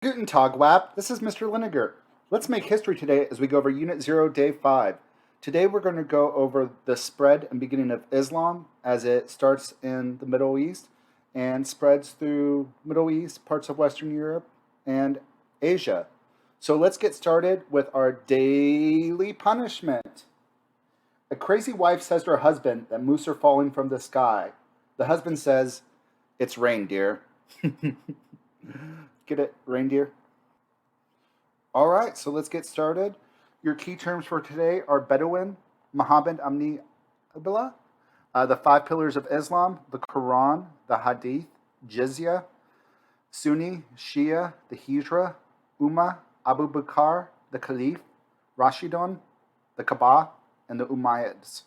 Guten Tag, WAP. This is Mr. Linegar. Let's make history today as we go over Unit 0, Day 5. Today we're going to go over the spread and beginning of Islam as it starts in the Middle East and spreads through Middle East, parts of Western Europe, and Asia. So let's get started with our daily punishment. A crazy wife says to her husband that moose are falling from the sky. The husband says, "It's reindeer." Get it, reindeer? All right, so let's get started. Your key terms for today are Bedouin, Muhammad Amni Abdullah, the five pillars of Islam, the Quran, the Hadith, Jizya, Sunni, Shia, the Hijra, Ummah, Abu Bakr, the Caliph, Rashidun, the Kaaba, and the Umayyads.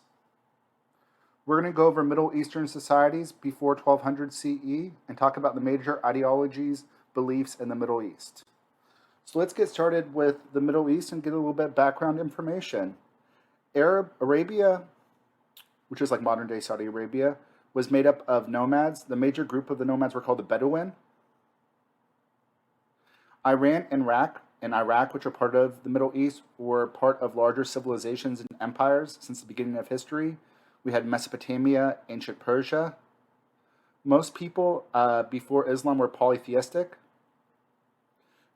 We're going to go over Middle Eastern societies before 1200 CE and talk about the major ideologies, beliefs in the Middle East. So let's get started with the Middle East and get a little bit of background information. Arabia, which is like modern day Saudi Arabia, was made up of nomads. The major group of the nomads were called the Bedouin. Iran and Iraq, which are part of the Middle East, were part of larger civilizations and empires since the beginning of history. We had Mesopotamia, ancient Persia. Most people before Islam were polytheistic.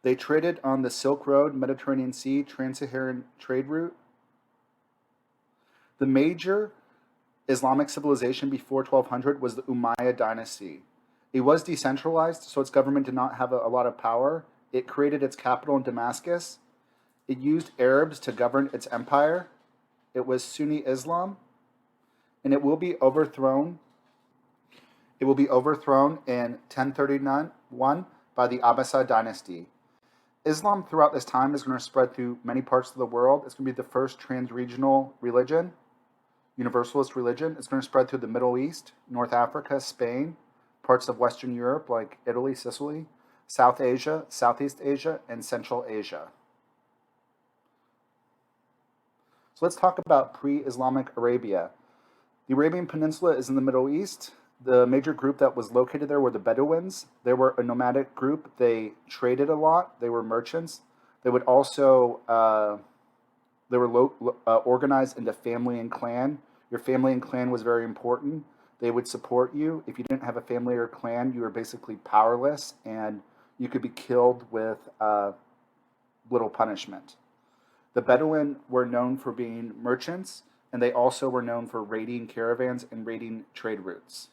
They traded on the Silk Road, Mediterranean Sea, Trans-Saharan trade route. The major Islamic civilization before 1200 was the Umayyad dynasty. It was decentralized, so its government did not have a lot of power. It created its capital in Damascus. It used Arabs to govern its empire. It was Sunni Islam, and it will be overthrown. It will be overthrown in 1031 by the Abbasid dynasty. Islam throughout this time is going to spread through many parts of the world. It's going to be the first trans-regional religion, universalist religion. It's going to spread through the Middle East, North Africa, Spain, parts of Western Europe like Italy, Sicily, South Asia, Southeast Asia, and Central Asia. So let's talk about pre-Islamic Arabia. The Arabian Peninsula is in the Middle East. The major group that was located there were the Bedouins. They were a nomadic group. They traded a lot. They were merchants. They would also organized into family and clan. Your family and clan was very important. They would support you. If you didn't have a family or clan, you were basically powerless, and you could be killed with little punishment. The Bedouin were known for being merchants, and they also were known for raiding caravans and raiding trade routes.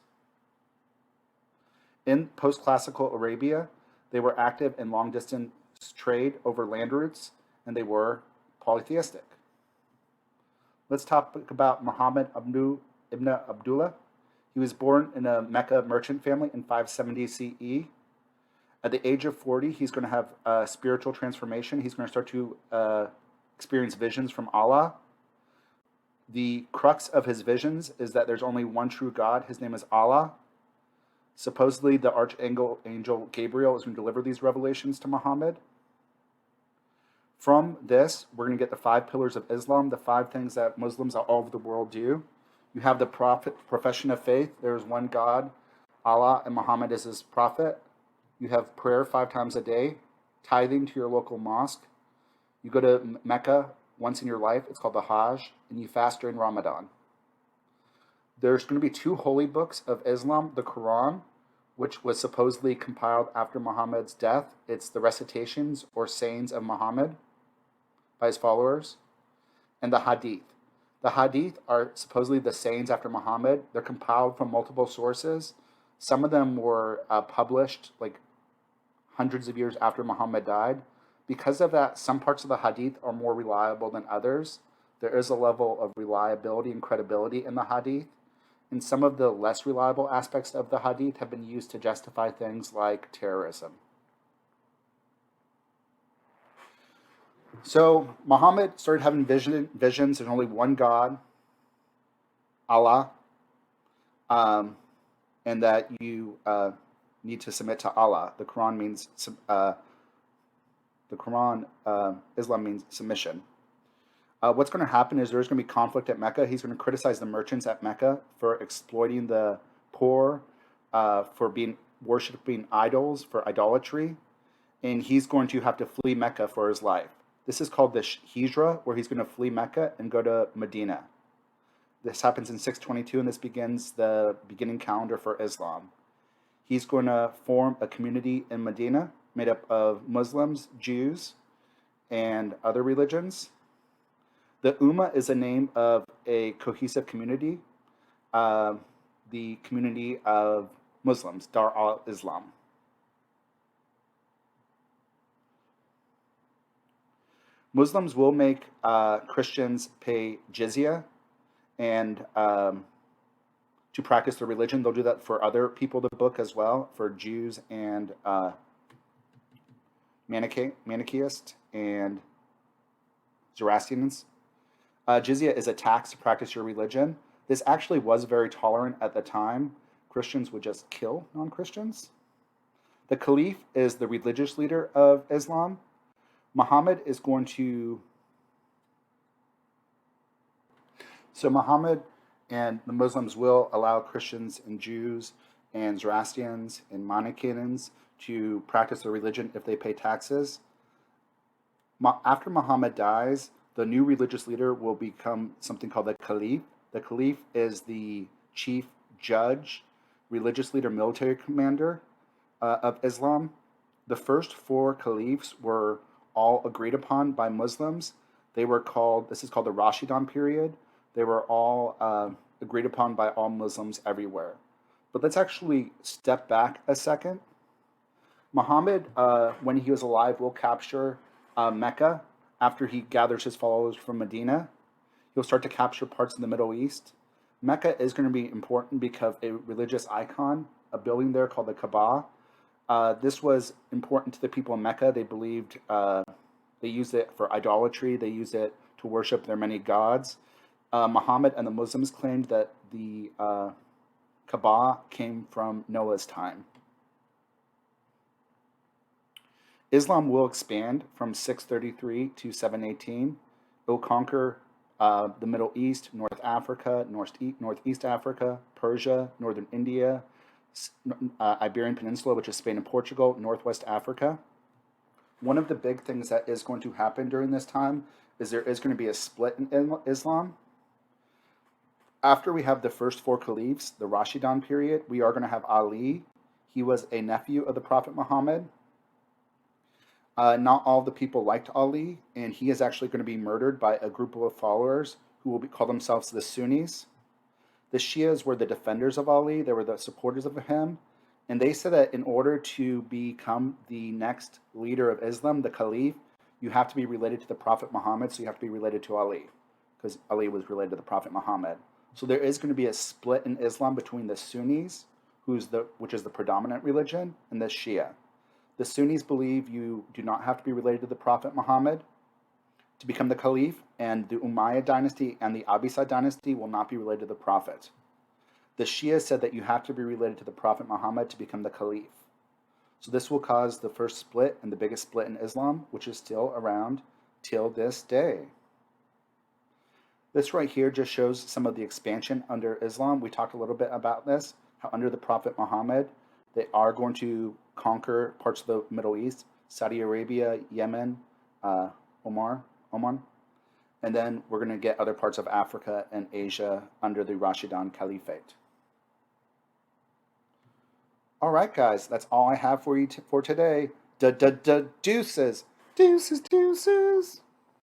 In post-classical Arabia, they were active in long-distance trade over land routes, and they were polytheistic. Let's talk about Muhammad ibn Abdullah. He was born in a Mecca merchant family in 570 CE. At the age of 40, he's going to have a spiritual transformation. He's going to start to experience visions from Allah. The crux of his visions is that there's only one true God. His name is Allah. Supposedly, the archangel Gabriel is going to deliver these revelations to Muhammad. From this, we're going to get the five pillars of Islam, the five things that Muslims all over the world do. You have the profession of faith. There's one God, Allah, and Muhammad is his prophet. You have prayer 5 times a day, tithing to your local mosque. You go to Mecca once in your life. It's called the Hajj, and you fast during Ramadan. There's going to be 2 holy books of Islam, the Quran, which was supposedly compiled after Muhammad's death. It's the recitations or sayings of Muhammad by his followers, and the Hadith. The Hadith are supposedly the sayings after Muhammad. They're compiled from multiple sources. Some of them were published like hundreds of years after Muhammad died. Because of that, some parts of the Hadith are more reliable than others. There is a level of reliability and credibility in the Hadith. And some of the less reliable aspects of the Hadith have been used to justify things like terrorism. So Muhammad started having visions. There's only one God, Allah, and that you need to submit to Allah. The Quran means Islam means submission. What's going to happen is there's going to be conflict at Mecca. He's going to criticize the merchants at Mecca for exploiting the poor, for worshiping idols, for idolatry. and he's going to have to flee Mecca for his life. This is called the Hijra, where he's going to flee Mecca and go to Medina. This happens in 622, and this begins the beginning calendar for Islam. He's going to form a community in Medina made up of Muslims, Jews, and other religions. The Ummah is a name of a cohesive community, the community of Muslims, Dar al-Islam. Muslims will make Christians pay jizya and to practice their religion. They'll do that for other people of the book as well, for Jews and Manichaeist and Zoroastrians. Jizya is a tax to practice your religion. This actually was very tolerant at the time. Christians would just kill non-Christians. The Caliph is the religious leader of Islam. Muhammad is going to... So Muhammad and the Muslims will allow Christians and Jews and Zoroastrians and Manichaeans to practice their religion if they pay taxes. After Muhammad dies, the new religious leader will become something called the Caliph. The Caliph is the chief judge, religious leader, military commander of Islam. The first 4 caliphs were all agreed upon by Muslims. They were called, this is called the Rashidun period. They were all agreed upon by all Muslims everywhere. But let's actually step back a second. Muhammad, when he was alive, will capture Mecca. After he gathers his followers from Medina, he'll start to capture parts of the Middle East. Mecca is going to be important because a religious icon, a building there called the Kaaba. This was important to the people in Mecca. They believed, they used it for idolatry. They used it to worship their many gods. Muhammad and the Muslims claimed that the Kaaba came from Noah's time. Islam will expand from 633 to 718. It will conquer the Middle East, North Africa, Northeast Africa, Persia, Northern India, Iberian Peninsula, which is Spain and Portugal, Northwest Africa. One of the big things that is going to happen during this time is there is going to be a split in Islam. After we have the first 4 caliphs, the Rashidun period, we are going to have Ali. He was a nephew of the Prophet Muhammad. Not all the people liked Ali, and he is actually going to be murdered by a group of followers who will call themselves the Sunnis. The Shias were the defenders of Ali. They were the supporters of him. And they said that in order to become the next leader of Islam, the Caliph, you have to be related to the Prophet Muhammad, so you have to be related to Ali, because Ali was related to the Prophet Muhammad. So there is going to be a split in Islam between the Sunnis, which is the predominant religion, and the Shia. The Sunnis believe you do not have to be related to the Prophet Muhammad to become the Caliph, and the Umayyad dynasty and the Abbasid dynasty will not be related to the Prophet. The Shia said that you have to be related to the Prophet Muhammad to become the Caliph. So this will cause the first split and the biggest split in Islam, which is still around till this day. This right here just shows some of the expansion under Islam. We talked a little bit about this, how under the Prophet Muhammad, they are going to conquer parts of the Middle East, Saudi Arabia, Yemen, Oman, and then we're going to get other parts of Africa and Asia under the Rashidun Caliphate. All right, guys, that's all I have for you for today. Deuces. Deuces.